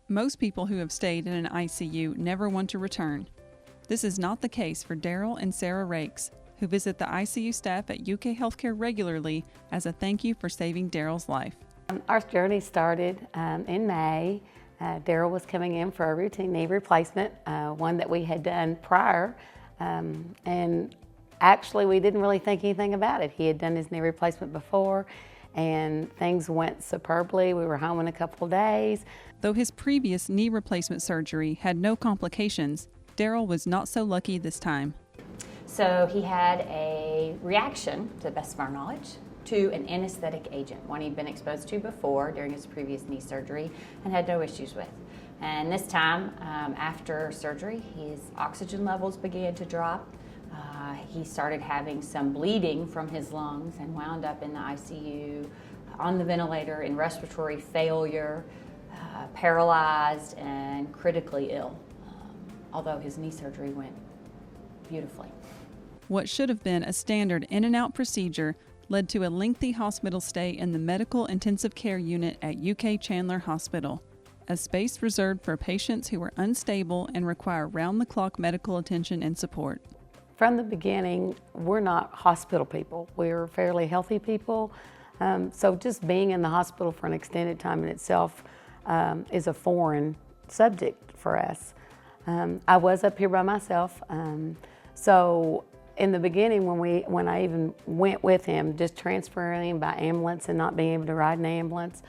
Most people who have stayed in an ICU never want to return. This is not the case for Darrell and Sarah Rakes, who visit the ICU staff at UK Healthcare regularly as a thank you for saving Darrell's life. Our journey started in May. Darrell was coming in for a routine knee replacement, one that we had done prior, and actually we didn't really think anything about it. He had done his knee replacement before, and things went superbly. We were home in a couple of days. Though his previous knee replacement surgery had no complications, Darrell was not so lucky this time. So he had a reaction, to the best of our knowledge, to an anesthetic agent, one he'd been exposed to before during his previous knee surgery and had no issues with. And this time, after surgery, his oxygen levels began to drop. He started having some bleeding from his lungs and wound up in the ICU, on the ventilator, in respiratory failure, paralyzed and critically ill, although his knee surgery went beautifully. What should have been a standard in-and-out procedure led to a lengthy hospital stay in the medical intensive care unit at UK Chandler Hospital, a space reserved for patients who are unstable and require round-the-clock medical attention and support. From the beginning, we're not hospital people. We're fairly healthy people. So just being in the hospital for an extended time in itself is a foreign subject for us. I was up here by myself. So in the beginning, when I even went with him, just transferring him by ambulance and not being able to ride an ambulance,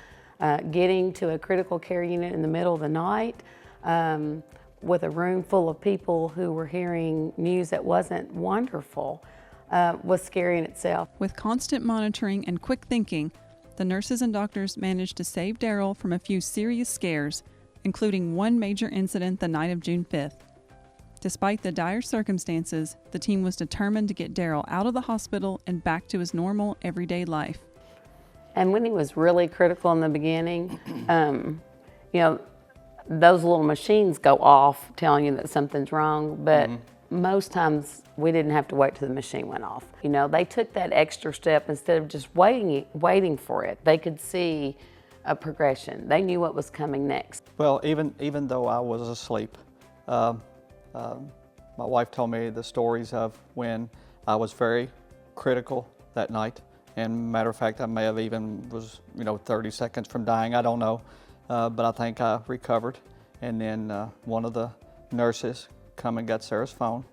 getting to a critical care unit in the middle of the night, with a room full of people who were hearing news that wasn't wonderful, was scary in itself. With constant monitoring and quick thinking, the nurses and doctors managed to save Darrell from a few serious scares, including one major incident the night of June 5th. Despite the dire circumstances, the team was determined to get Darrell out of the hospital and back to his normal, everyday life. And when he was really critical in the beginning, those little machines go off telling you that something's wrong, but most times we didn't have to wait till the machine went off. They took that extra step instead of just waiting for it. They could see a progression. They knew what was coming next. Well, even though I was asleep, my wife told me the stories of when I was very critical that night. And matter of fact, I may have even was 30 seconds from dying. I don't know. But I think I recovered, and then one of the nurses come and got Sarah's phone,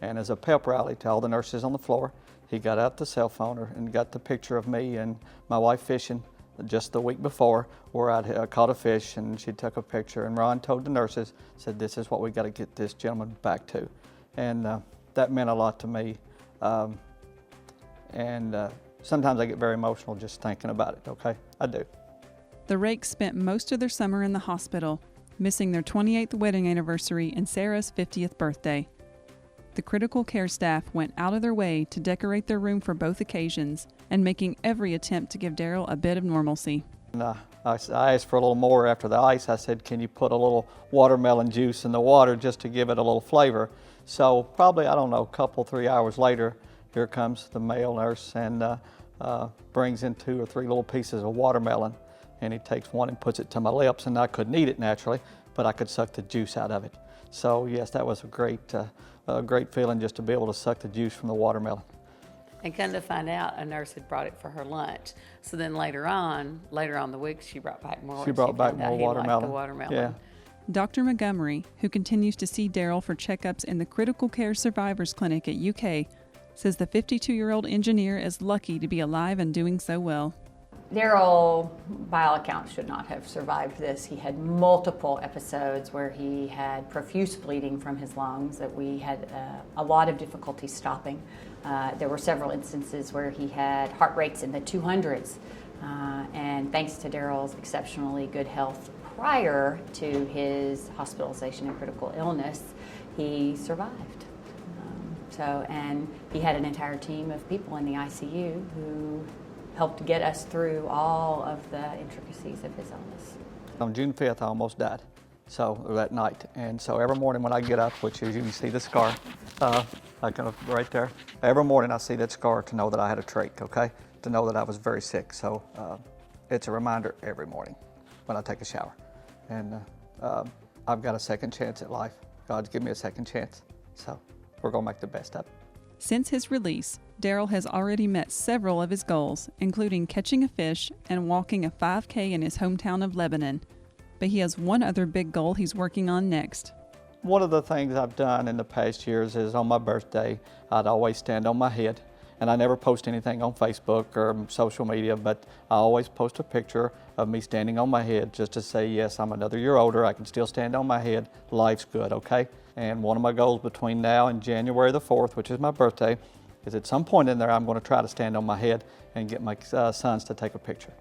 and as a pep rally to all the nurses on the floor, he got out the cell phone and got the picture of me and my wife fishing just the week before, where I'd caught a fish, and she took a picture, and Ron told the nurses, said, "This is what we got to get this gentleman back to," and that meant a lot to me, and sometimes I get very emotional just thinking about it, okay? I do. The Rakes spent most of their summer in the hospital, missing their 28th wedding anniversary and Sarah's 50th birthday. The critical care staff went out of their way to decorate their room for both occasions and making every attempt to give Darrell a bit of normalcy. And, I asked for a little more after the ice. I said, "Can you put a little watermelon juice in the water just to give it a little flavor?" So probably, I don't know, a couple, 3 hours later, here comes the male nurse and brings in 2 or 3 little pieces of watermelon. And he takes one and puts it to my lips, and I couldn't eat it naturally, but I could suck the juice out of it. So yes, that was a great feeling just to be able to suck the juice from the watermelon. And come to find out, a nurse had brought it for her lunch. So then later on the week, she brought back more. She brought back more watermelon. Liked the watermelon. Yeah. Dr. Montgomery, who continues to see Darrell for checkups in the Critical Care Survivors Clinic at UK, says the 52-year-old engineer is lucky to be alive and doing so well. Darrell, by all accounts, should not have survived this. He had multiple episodes where he had profuse bleeding from his lungs that we had a lot of difficulty stopping. There were several instances where he had heart rates in the 200s, and thanks to Darrell's exceptionally good health prior to his hospitalization and critical illness, he survived. And he had an entire team of people in the ICU who helped get us through all of the intricacies of his illness. On June 5th, I almost died, that night. And so every morning when I get up, which is, you can see the scar, right there. Every morning I see that scar to know that I had a trach, okay? To know that I was very sick. So it's a reminder every morning when I take a shower. And I've got a second chance at life. God's given me a second chance, so we're going to make the best of it. Since his release, Darrell has already met several of his goals, including catching a fish and walking a 5K in his hometown of Lebanon. But he has one other big goal he's working on next. One of the things I've done in the past years is on my birthday, I'd always stand on my head. And I never post anything on Facebook or social media, but I always post a picture of me standing on my head just to say, yes, I'm another year older, I can still stand on my head, life's good, okay? And one of my goals between now and January the 4th, which is my birthday, is at some point in there I'm going to try to stand on my head and get my sons to take a picture.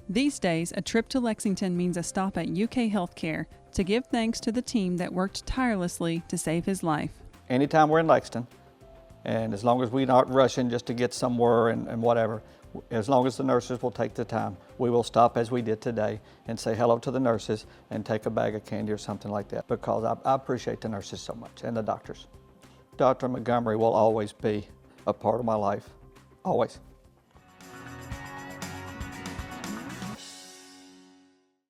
These days, a trip to Lexington means a stop at UK Healthcare to give thanks to the team that worked tirelessly to save his life. Anytime we're in Lexington, and as long as we're not rushing just to get somewhere and whatever, as long as the nurses will take the time, we will stop as we did today and say hello to the nurses and take a bag of candy or something like that, because I appreciate the nurses so much and the doctors. Dr. Montgomery will always be a part of my life, always.